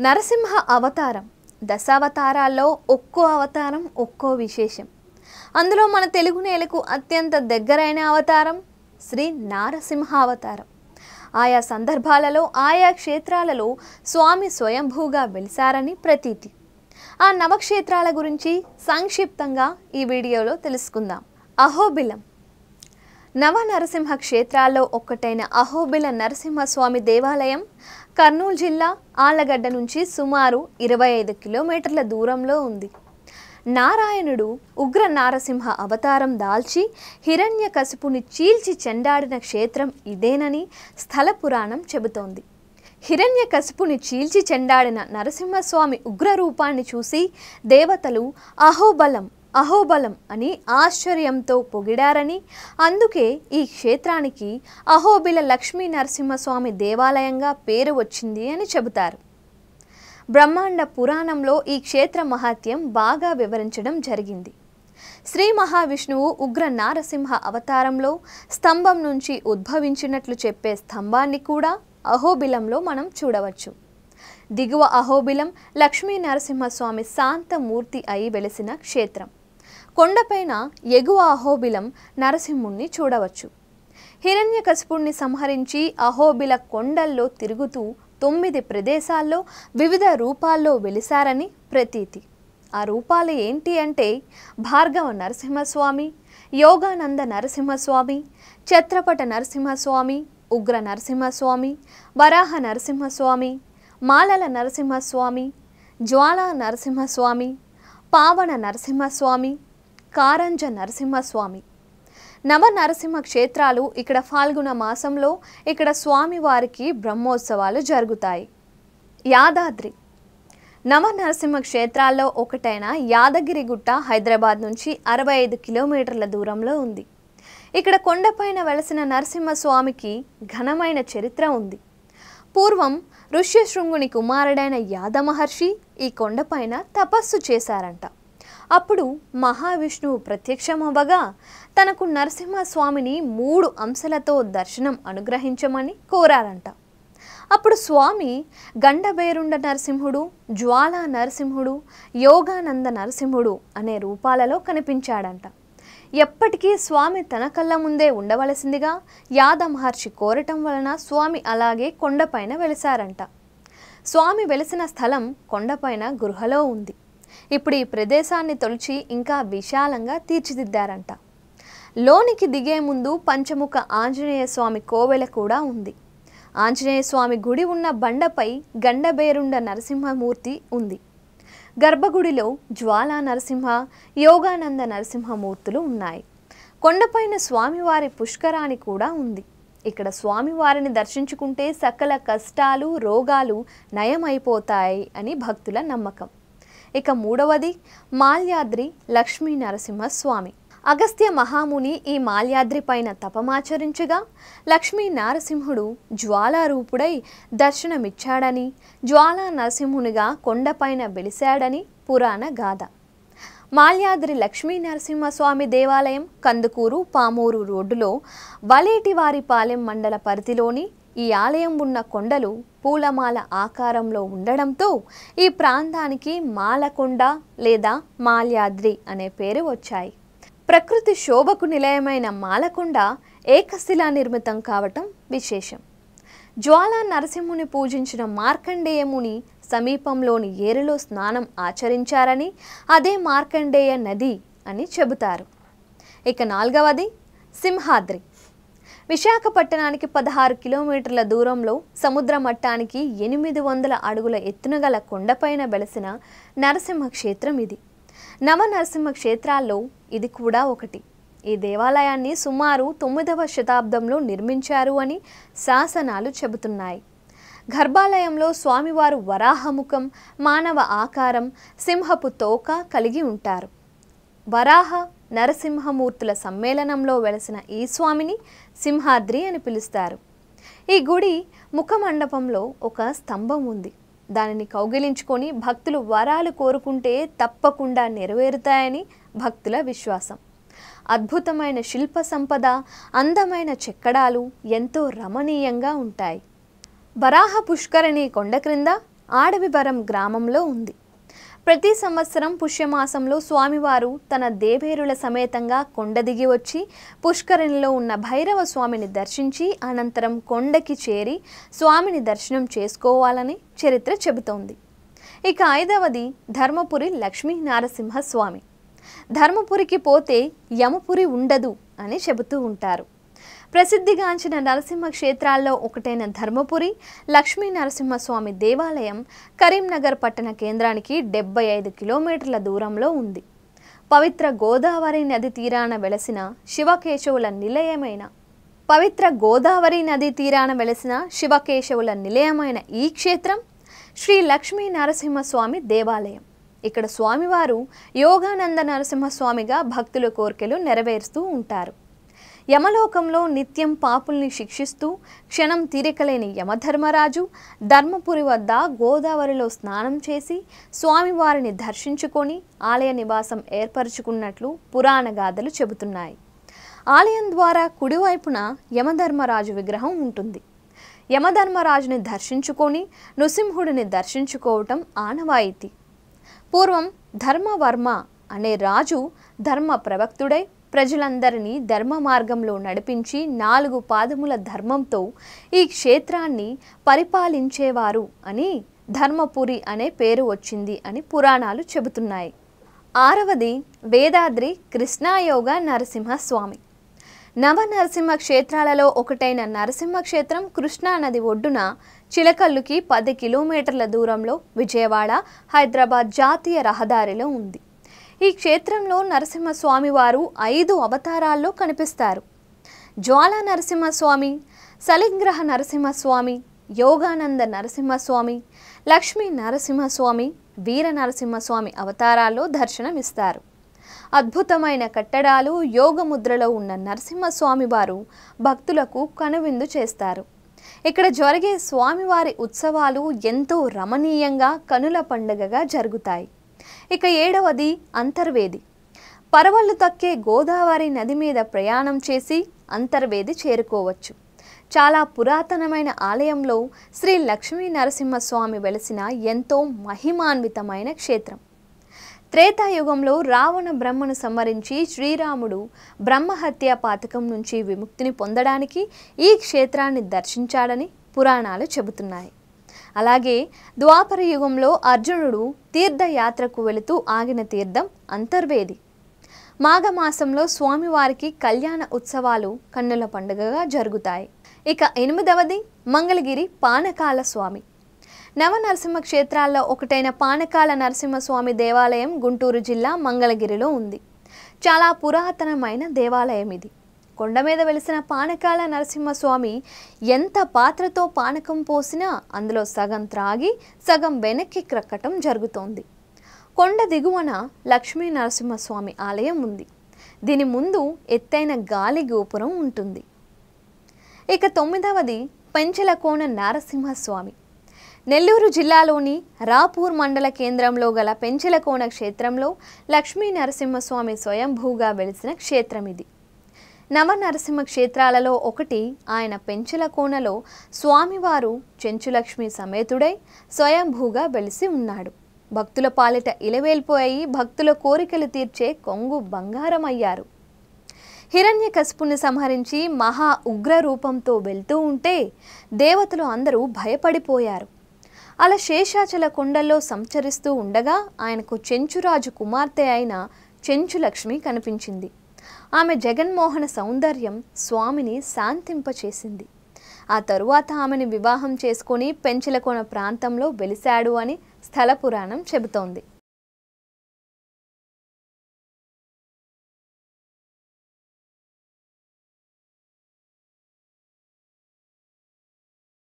నరసింహ అవతారం దశావతారాల్లో ఒక్కో అవతారం ఒక్కో విశేషం. అందులో మన తెలుగు నేలకు అత్యంత దగ్గరైన అవతారం శ్రీ నారసింహ అవతారం. ఆయా సందర్భాలలో ఆయా క్షేత్రాలలో స్వామి స్వయంభూగా వెలిసారని ప్రతీతి. ఆ నవక్షేత్రాల గురించి సంక్షిప్తంగా ఈ వీడియోలో తెలుసుకుందాం. అహోబిలం నవ నరసింహ క్షేత్రాల్లో ఒక్కటైన అహోబిల నరసింహస్వామి దేవాలయం కర్నూలు జిల్లా ఆళ్లగడ్డ నుంచి సుమారు 25 కిలోమీటర్ల దూరంలో ఉంది. నారాయణుడు ఉగ్ర నారసింహ అవతారం దాల్చి హిరణ్యకశిపుని చీల్చి చెండాడిన క్షేత్రం ఇదేనని స్థల పురాణం చెబుతోంది. హిరణ్యకశిపుని చీల్చి చెండాడిన నరసింహస్వామి ఉగ్ర రూపాన్ని చూసి దేవతలు అహోబలం అహోబలం అని ఆశ్చర్యంతో పొగిడారని, అందుకే ఈ క్షేత్రానికి అహోబిల లక్ష్మీ నరసింహస్వామి దేవాలయంగా పేరు వచ్చింది అని చెబుతారు. బ్రహ్మాండ పురాణంలో ఈ క్షేత్ర మహాత్యం బాగా వివరించడం జరిగింది. శ్రీ మహావిష్ణువు ఉగ్ర నారసింహ అవతారంలో స్తంభం నుంచి ఉద్భవించినట్లు చెప్పే స్తంభాన్ని కూడా అహోబిలంలో మనం చూడవచ్చు. దిగువ అహోబిలం లక్ష్మీ నరసింహస్వామి శాంతమూర్తి అయి వెలిసిన క్షేత్రం. కొండపైన ఎగువ అహోబిలం నరసింహుణ్ణి చూడవచ్చు. హిరణ్యకశిపుణ్ణి సంహరించి అహోబిల కొండల్లో తిరుగుతూ 9 ప్రదేశాల్లో వివిధ రూపాల్లో వెలిసారని ప్రతీతి. ఆ రూపాలు ఏంటి అంటే భార్గవ నరసింహస్వామి, యోగానంద నరసింహస్వామి, ఛత్రపట నరసింహస్వామి, ఉగ్ర నరసింహస్వామి, వరాహ నరసింహస్వామి, మాలల నరసింహస్వామి, జ్వాలా నరసింహస్వామి, పావన నరసింహస్వామి, కారంజ నరసింహస్వామి. నవ నరసింహ క్షేత్రాలు ఇక్కడ ఫాల్గుణ మాసంలో ఇక్కడ స్వామివారికి బ్రహ్మోత్సవాలు జరుగుతాయి. యాదాద్రి నవ నరసింహ క్షేత్రాల్లో ఒకటైన యాదగిరిగుట్ట హైదరాబాద్ నుంచి 65 కిలోమీటర్ల దూరంలో ఉంది. ఇక్కడ కొండపైన వెలసిన నరసింహస్వామికి ఘనమైన చరిత్ర ఉంది. పూర్వం ఋష్యశృంగుని కుమారుడైన యాదమహర్షి ఈ కొండపైన తపస్సు చేశారంట. అప్పుడు మహావిష్ణువు ప్రత్యక్షమవ్వగా తనకు నరసింహస్వామిని 3 అంశాలతో దర్శనం అనుగ్రహించమని కోరారంట. అప్పుడు స్వామి గండబేరుండ నరసింహుడు, జ్వాలా నరసింహుడు, యోగానంద నరసింహుడు అనే రూపాలలో కనిపించాడంట. ఎప్పటికీ స్వామి తన కళ్ళ ముందే ఉండవలసిందిగా యాద మహర్షి కోరటం వలన స్వామి అలాగే కొండపైన వెలిసారంట. స్వామి వెలిసిన స్థలం కొండపైన గృహలో ఉంది. ఇప్పుడు ఈ ప్రదేశాన్ని తొలిచి ఇంకా విశాలంగా తీర్చిదిద్దారంట. లోనికి దిగే ముందు పంచముఖ ఆంజనేయ స్వామి కోవెల కూడా ఉంది. ఆంజనేయ స్వామి గుడి ఉన్న బండపై గండబేరుండ నరసింహమూర్తి ఉంది. గర్భగుడిలో జ్వాలా నరసింహ, యోగానంద నరసింహమూర్తులు ఉన్నాయి. కొండపైన స్వామివారి పుష్కరాణి కూడా ఉంది. ఇక్కడ స్వామివారిని దర్శించుకుంటే సకల కష్టాలు రోగాలు నయమైపోతాయి అని భక్తుల నమ్మకం. ఇక మూడవది మాల్యాద్రి లక్ష్మీ నరసింహస్వామి. అగస్త్య మహాముని ఈ మాల్యాద్రి పైన తపమాచరించగా లక్ష్మీ నరసింహుడు జ్వాలారూపుడై దర్శనమిచ్చాడని, జ్వాలా నరసింహునిగా కొండపైన వెలిశాడని పురాణ గాథ. మాల్యాద్రి లక్ష్మీ నరసింహస్వామి దేవాలయం కందుకూరు పామూరు రోడ్డులో వలేటివారిపాలెం మండల పరిధిలోని ఈ ఆలయం ఉన్న కొండలు పూలమాల ఆకారంలో ఉండడంతో ఈ ప్రాంతానికి మాలకొండ లేదా మాల్యాద్రి అనే పేరు వచ్చాయి. ప్రకృతి శోభకు నిలయమైన మాలకొండ ఏకశిలా నిర్మితం కావటం విశేషం. జ్వాలా నరసింహుని పూజించిన మార్కండేయముని సమీపంలోని ఏరులో స్నానం ఆచరించారని, అదే మార్కండేయ నది అని చెబుతారు. ఇక నాలుగవది సింహాద్రి. విశాఖపట్టణానికి 16 కిలోమీటర్ల దూరంలో సముద్ర మట్టానికి 800 అడుగుల ఎత్తున గల కొండపైన వెలసిన నరసింహ క్షేత్రం ఇది. నవ నరసింహ క్షేత్రాల్లో ఇది కూడా ఒకటి. ఈ దేవాలయాన్ని సుమారు 9వ శతాబ్దంలో నిర్మించారు అని శాసనాలు చెబుతున్నాయి. గర్భాలయంలో స్వామివారు వరాహముఖం, మానవ ఆకారం, సింహపు తోక కలిగి ఉంటారు. వరాహ నరసింహమూర్తుల సమ్మేళనంలో వెలసిన ఈ స్వామిని సింహాద్రి అని పిలుస్తారు. ఈ గుడి ముఖమండపంలో ఒక స్తంభం ఉంది. దానిని కౌగిలించుకొని భక్తులు వరాలు కోరుకుంటే తప్పకుండా నెరవేరుతాయని భక్తుల విశ్వాసం. అద్భుతమైన శిల్ప సంపద, అందమైన చెక్కడాలు ఎంతో రమణీయంగా ఉంటాయి. వరాహ పుష్కరిణి కొండ క్రింద ఆడవివరం గ్రామంలో ఉంది. ప్రతి సంవత్సరం పుష్యమాసంలో స్వామివారు తన దేవేరుల సమేతంగా కొండ దిగి వచ్చి పుష్కరిణిలో ఉన్న భైరవ స్వామిని దర్శించి అనంతరం కొండకి చేరి స్వామిని దర్శనం చేసుకోవాలని చరిత్ర చెబుతోంది. ఇక 5వది ధర్మపురి లక్ష్మీ నరసింహస్వామి. ధర్మపురికి పోతే యమపురి ఉండదు అని చెబుతూ ఉంటారు. ప్రసిద్ధిగాంచిన నరసింహ క్షేత్రాల్లో ఒకటైన ధర్మపురి లక్ష్మీ నరసింహస్వామి దేవాలయం కరీంనగర్ పట్టణ కేంద్రానికి 75 కిలోమీటర్ల దూరంలో ఉంది. పవిత్ర గోదావరి నది తీరాన వెలసిన శివకేశవుల నిలయమైన ఈ క్షేత్రం శ్రీ లక్ష్మీ నరసింహస్వామి దేవాలయం. ఇక్కడ స్వామివారు యోగానంద నరసింహస్వామిగా భక్తుల కోరికలు నెరవేరుస్తూ ఉంటారు. యమలోకంలో నిత్యం పాపుల్ని శిక్షిస్తూ క్షణం తీరికలేని యమధర్మరాజు ధర్మపురి వద్ద గోదావరిలో స్నానం చేసి స్వామివారిని దర్శించుకొని ఆలయ నివాసం ఏర్పరచుకున్నట్లు పురాణ గాథలు చెబుతున్నాయి. ఆలయం ద్వారా కుడివైపున యమధర్మరాజు విగ్రహం ఉంటుంది. యమధర్మరాజుని దర్శించుకొని నృసింహుడిని దర్శించుకోవటం ఆనవాయితీ. పూర్వం ధర్మవర్మ అనే రాజు ధర్మ ప్రవక్తుడై ప్రజలందరినీ ధర్మ మార్గంలో నడిపించి 4 పాదముల ధర్మంతో ఈ క్షేత్రాన్ని పరిపాలించేవారు అని ధర్మపురి అనే పేరు వచ్చింది అని పురాణాలు చెబుతున్నాయి. 6వది వేదాద్రి కృష్ణాయోగ నరసింహస్వామి. నవనరసింహ క్షేత్రాలలో ఒకటైన నరసింహ క్షేత్రం కృష్ణా నది ఒడ్డున చిలకల్లుకి 10 కిలోమీటర్ల దూరంలో విజయవాడ హైదరాబాద్ జాతీయ రహదారిలో ఉంది. ఈ క్షేత్రంలో నరసింహస్వామి వారు 5 అవతారాల్లో కనిపిస్తారు. జ్వాలా నరసింహస్వామి, సలింగ్రహ నరసింహస్వామి, యోగానంద నరసింహస్వామి, లక్ష్మీ నరసింహస్వామి, వీర నరసింహస్వామి అవతారాల్లో దర్శనమిస్తారు. అద్భుతమైన కట్టడాలు యోగముద్రలో ఉన్న నరసింహస్వామి వారు భక్తులకు కనువిందు చేస్తారు. ఇక్కడ జరిగే స్వామివారి ఉత్సవాలు ఎంతో రమణీయంగా కనుల పండుగగా జరుగుతాయి. ఇక 7వది అంతర్వేది. పరవళ్ళు తక్కే గోదావరి నది మీద ప్రయాణం చేసి అంతర్వేది చేరుకోవచ్చు. చాలా పురాతనమైన ఆలయంలో శ్రీ లక్ష్మీ నరసింహస్వామి వెలసిన ఎంతో మహిమాన్వితమైన క్షేత్రం. త్రేతాయుగంలో రావణ బ్రహ్మను సంహరించి శ్రీరాముడు బ్రహ్మహత్య పాతకం నుంచి విముక్తిని పొందడానికి ఈ క్షేత్రాన్ని దర్శించాడని పురాణాలు చెబుతున్నాయి. అలాగే ద్వాపర యుగంలో అర్జునుడు తీర్థయాత్రకు వెళుతూ ఆగిన తీర్థం అంతర్వేది. మాఘమాసంలో స్వామివారికి కళ్యాణ ఉత్సవాలు కన్నుల పండుగగా జరుగుతాయి. ఇక 8వది మంగళగిరి పానకాల స్వామి. నవనరసింహ క్షేత్రాల్లో ఒకటైన పానకాల నరసింహస్వామి దేవాలయం గుంటూరు జిల్లా మంగళగిరిలో ఉంది. చాలా పురాతనమైన దేవాలయం ఇది. కొండ మీద వెలిసిన పానకాల నరసింహస్వామి ఎంత పాత్రతో పానకం పోసినా అందులో సగం త్రాగి సగం వెనక్కి క్రక్కటం జరుగుతోంది. కొండ దిగువన లక్ష్మీ నరసింహస్వామి ఆలయం ఉంది. దీని ముందు ఎత్తైన గాలి గోపురం ఉంటుంది. ఇక 9వది పెంచలకోన నరసింహస్వామి. నెల్లూరు జిల్లాలోని రాపూర్ మండల కేంద్రంలో గల పెంచలకోన క్షేత్రంలో లక్ష్మీ నరసింహస్వామి స్వయంభూగా వెలిసిన క్షేత్రం ఇది. నవనరసింహ క్షేత్రాలలో ఒకటి ఆయన పెంచలకోనలో స్వామివారు చెంచులక్ష్మి సమేతుడై స్వయంభూగా వెలిసి ఉన్నాడు. భక్తుల పాలిట ఇలవేల్పోయి భక్తుల కోరికలు తీర్చే కొంగు బంగారమయ్యారు. హిరణ్యకశిపుని సంహరించి మహా ఉగ్ర రూపంతో వెళ్తూ ఉంటే దేవతలు అందరూ భయపడిపోయారు. అలా శేషాచల కొండల్లో సంచరిస్తూ ఉండగా ఆయనకు చెంచురాజు కుమార్తె అయిన చెంచులక్ష్మి కనిపించింది. ఆమె జగన్మోహన సౌందర్యం స్వామిని శాంతింపచేసింది. ఆ తరువాత ఆమెను వివాహం చేసుకొని పెంచలకోన ప్రాంతంలో వెలిశాడు అని స్థల పురాణం చెబుతోంది.